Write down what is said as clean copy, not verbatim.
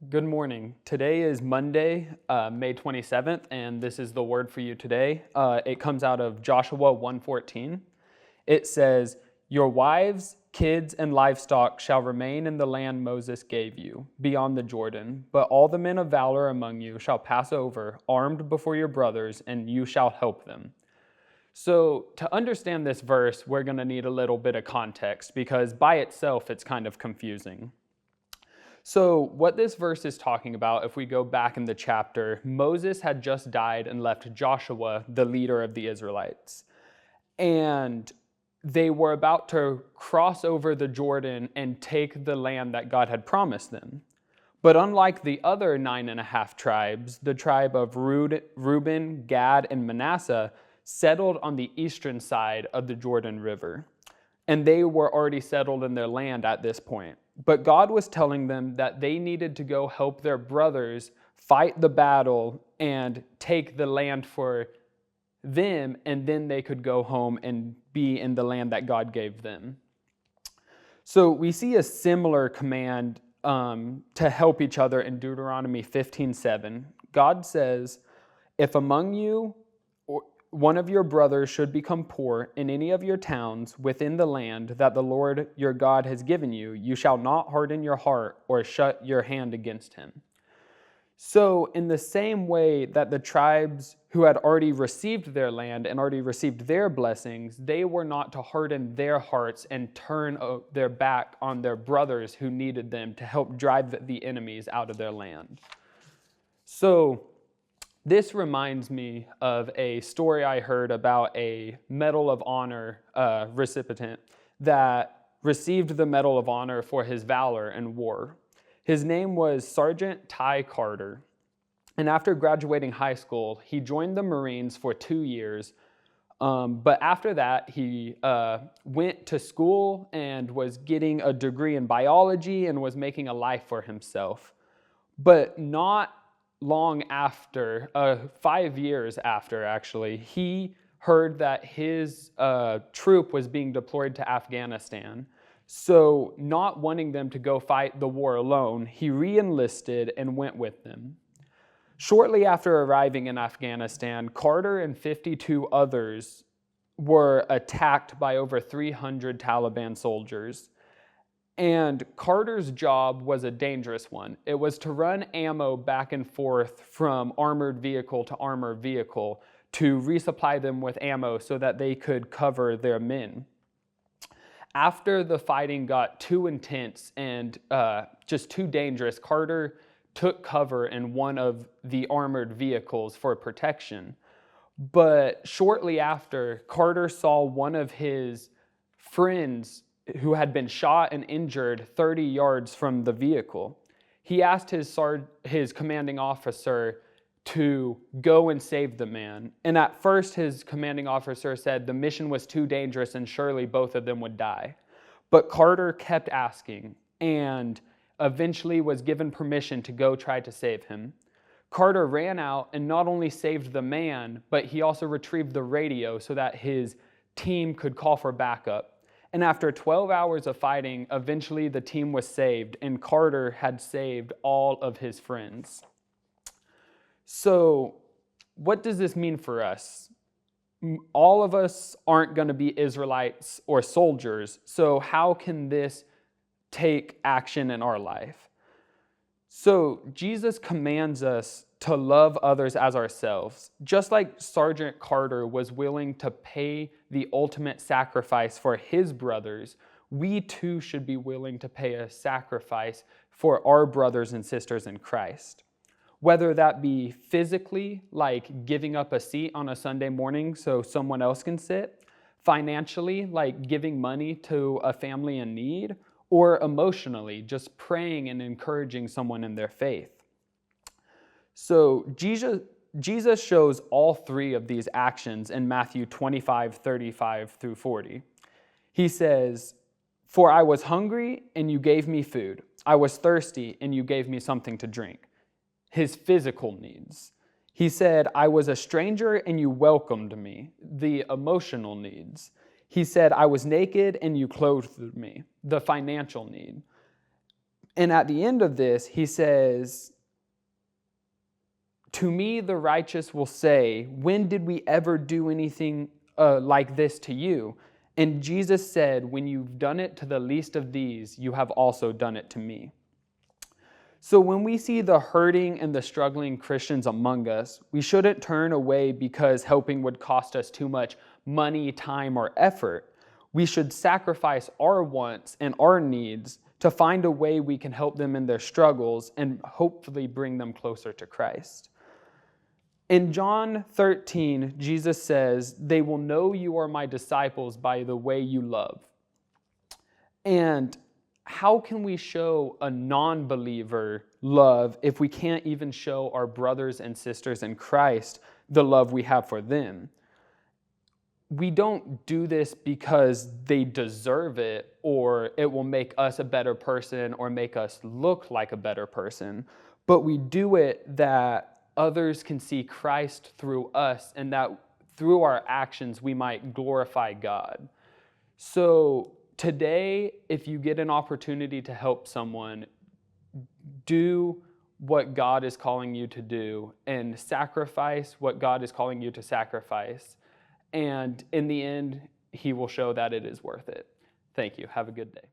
Good morning. Today is Monday, May 27th, and this is the word for you today. It comes out of Joshua 1:14. It says, "Your wives, kids, and livestock shall remain in the land Moses gave you, beyond the Jordan. But all the men of valor among you shall pass over, armed before your brothers, and you shall help them." So to understand this verse, we're going to need a little bit of context because by itself, it's kind of confusing. So what this verse is talking about, if we go back in the chapter, Moses had just died and left Joshua, the leader of the Israelites. And they were about to cross over the Jordan and take the land that God had promised them. But unlike the other 9.5 tribes, the tribe of Reuben, Gad, and Manasseh settled on the eastern side of the Jordan River. And they were already settled in their land at this point. But God was telling them that they needed to go help their brothers fight the battle and take the land for them, and then they could go home and be in the land that God gave them. So we see a similar command to help each other in Deuteronomy 15:7. God says, "If among you one of your brothers should become poor in any of your towns within the land that the Lord your God has given you, you shall not harden your heart or shut your hand against him." So in the same way that the tribes who had already received their land and already received their blessings, they were not to harden their hearts and turn their back on their brothers who needed them to help drive the enemies out of their land. So this reminds me of a story I heard about a Medal of Honor recipient that received the Medal of Honor for his valor in war. His name was Sergeant Ty Carter. And after graduating high school, he joined the Marines for 2 years. But after that, he went to school and was getting a degree in biology and was making a life for himself. But not long after, 5 years after actually, he heard that his troop was being deployed to Afghanistan. So not wanting them to go fight the war alone, he re-enlisted and went with them. Shortly after arriving in Afghanistan, Carter and 52 others were attacked by over 300 Taliban soldiers. And Carter's job was a dangerous one. It was to run ammo back and forth from armored vehicle to armored vehicle to resupply them with ammo so that they could cover their men. After the fighting got too intense and just too dangerous, Carter took cover in one of the armored vehicles for protection. But shortly after, Carter saw one of his friends who had been shot and injured 30 yards from the vehicle. He asked his commanding officer to go and save the man. And at first, his commanding officer said the mission was too dangerous and surely both of them would die. But Carter kept asking and eventually was given permission to go try to save him. Carter ran out and not only saved the man, but he also retrieved the radio so that his team could call for backup. And after 12 hours of fighting, eventually the team was saved, and Carter had saved all of his friends. So, what does this mean for us? All of us aren't going to be Israelites or soldiers, so how can this take action in our life? So, Jesus commands us to love others as ourselves. Just like Sergeant Carter was willing to pay the ultimate sacrifice for his brothers, we too should be willing to pay a sacrifice for our brothers and sisters in Christ. Whether that be physically, like giving up a seat on a Sunday morning so someone else can sit, financially, like giving money to a family in need, or emotionally, just praying and encouraging someone in their faith. So Jesus shows all three of these actions in Matthew 25:35 through 40. He says, "For I was hungry and you gave me food. I was thirsty and you gave me something to drink." His physical needs. He said, "I was a stranger and you welcomed me." The emotional needs. He said, "I was naked and you clothed me." The financial need. And at the end of this, he says, "To me, the righteous will say, when did we ever do anything like this to you?" And Jesus said, "When you've done it to the least of these, you have also done it to me." So when we see the hurting and the struggling Christians among us, we shouldn't turn away because helping would cost us too much money, time, or effort. We should sacrifice our wants and our needs to find a way we can help them in their struggles and hopefully bring them closer to Christ. In John 13, Jesus says, "They will know you are my disciples by the way you love." And how can we show a non-believer love if we can't even show our brothers and sisters in Christ the love we have for them? We don't do this because they deserve it or it will make us a better person or make us look like a better person, but we do it that others can see Christ through us and that through our actions we might glorify God. So today, if you get an opportunity to help someone, do what God is calling you to do and sacrifice what God is calling you to sacrifice. And in the end, He will show that it is worth it. Thank you. Have a good day.